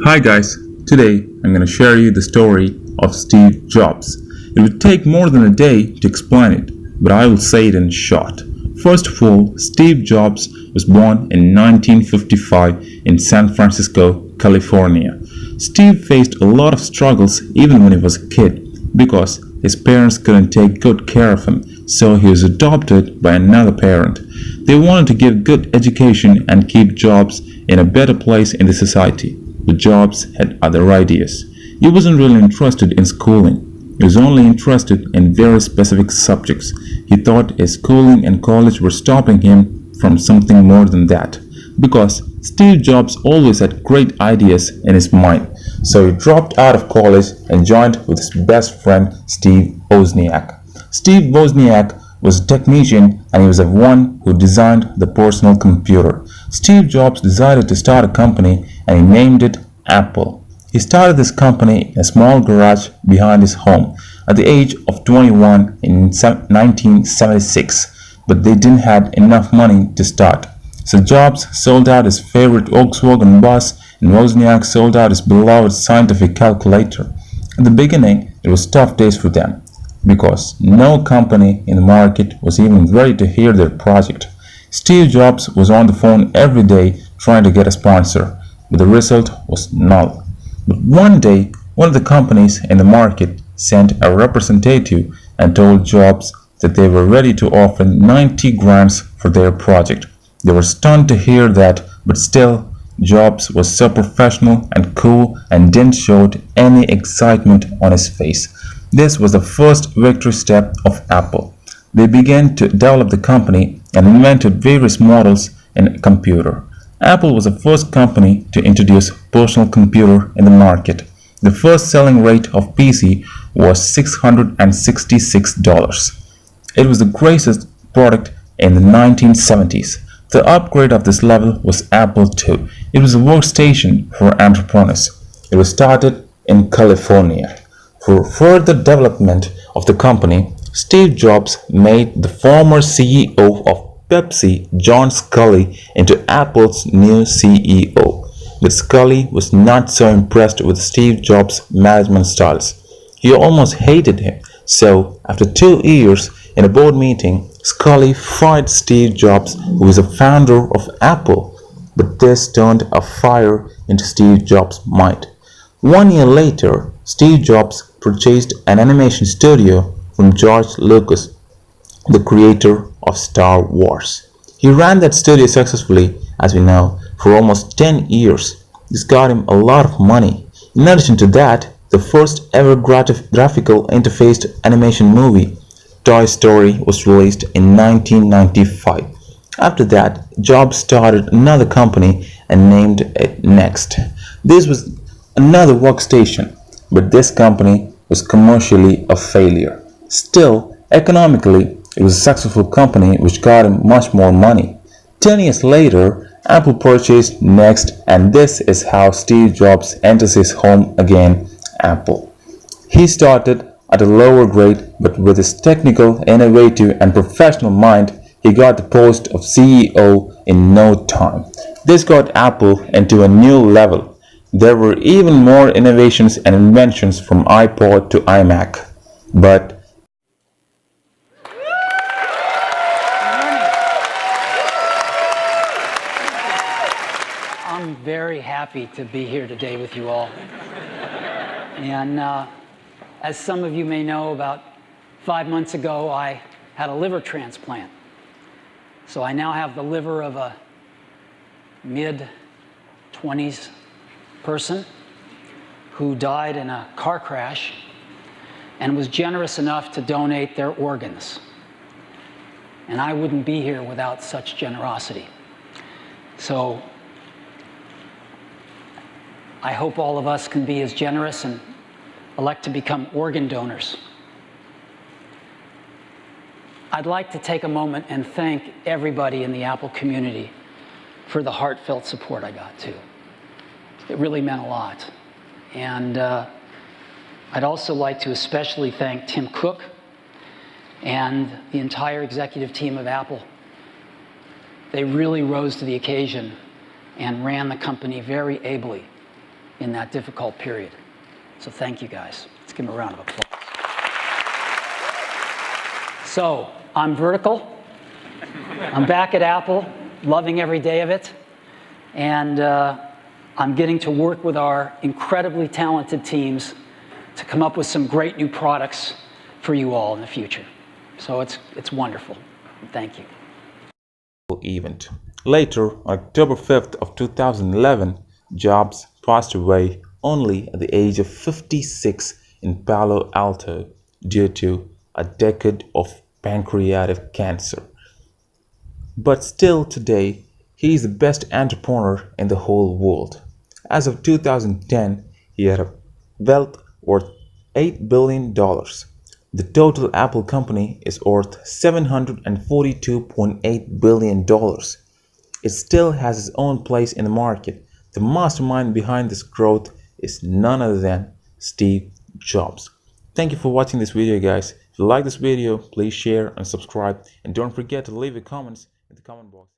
Hi guys, today I'm going to share you the story of Steve Jobs. It would take more than a day to explain it, but I will say it in short. First of all, Steve Jobs was born in 1955 in San Francisco, California. Steve faced a lot of struggles even when he was a kid because his parents couldn't take good care of him, so he was adopted by another parent. They wanted to give good education and keep Jobs in a better place in the society. But Jobs had other ideas. He wasn't really interested in schooling. He was only interested in very specific subjects. He thought his schooling and college were stopping him from something more than that. Because Steve Jobs always had great ideas in his mind. So he dropped out of college and joined with his best friend Steve Wozniak. Steve Wozniak was a technician and he was the one who designed the personal computer. Steve Jobs decided to start a company and he named it Apple. He started this company in a small garage behind his home at the age of 21 in 1976, but they didn't have enough money to start. So Jobs sold out his favorite Volkswagen bus and Wozniak sold out his beloved scientific calculator. At the beginning, it was tough days for them because no company in the market was even ready to hear their project. Steve Jobs was on the phone every day trying to get a sponsor, but the result was null. But one day, one of the companies in the market sent a representative and told Jobs that they were ready to offer 90 grants for their project. They were stunned to hear that, but still, Jobs was so professional and cool and didn't show any excitement on his face. This was the first victory step of Apple. They began to develop the company and invented various models in a computer. Apple was the first company to introduce personal computer in the market. The first selling rate of PC was $666. It was the greatest product in the 1970s. The upgrade of this level was Apple II. It was a workstation for entrepreneurs. It was started in California. For further development of the company, Steve Jobs made the former CEO of Pepsi, John Sculley, into Apple's new CEO. But Sculley was not so impressed with Steve Jobs' management styles. He almost hated him. So, after 2 years, in a board meeting, Sculley fired Steve Jobs, who was a founder of Apple. But this turned a fire into Steve Jobs' mind. 1 year later, Steve Jobs purchased an animation studio from George Lucas, the creator of Star Wars. He ran that studio successfully, as we know, for almost 10 years. This got him a lot of money. In addition to that, the first ever graphical interfaced animation movie, Toy Story, was released in 1995. After that, Jobs started another company and named it Next. This was another workstation, but this company was commercially a failure. Still, economically, it was a successful company which got him much more money. 10 years later, Apple purchased Next, and this is how Steve Jobs enters his home again, Apple. He started at a lower grade, but with his technical, innovative, and professional mind, he got the post of CEO in no time. This got Apple into a new level. There were even more innovations and inventions from iPod to iMac. But I'm very happy to be here today with you all. And as some of you may know, about 5 months ago, I had a liver transplant. So I now have the liver of a mid-20s person who died in a car crash and was generous enough to donate their organs. And I wouldn't be here without such generosity. So I hope all of us can be as generous and elect to become organ donors. I'd like to take a moment and thank everybody in the Apple community for the heartfelt support I got too. It really meant a lot. And I'd also like to especially thank Tim Cook and the entire executive team of Apple. They really rose to the occasion and ran the company very ably. in that difficult period. So thank you guys. Let's give them a round of applause. So I'm vertical. I'm back at Apple, loving every day of it. And I'm getting to work with our incredibly talented teams to come up with some great new products for you all in the future. So it's wonderful. Thank you. Event. Later, on October 5th of 2011, Jobs passed away only at the age of 56 in Palo Alto due to a decade of pancreatic cancer. But still today, he is the best entrepreneur in the whole world. As of 2010, he had a wealth worth $8 billion. The total Apple company is worth $742.8 billion. It still has its own place in the market. The mastermind behind this growth is none other than Steve Jobs. Thank you for watching this video, guys. If you like this video, please share and subscribe, and don't forget to leave your comments in the comment box.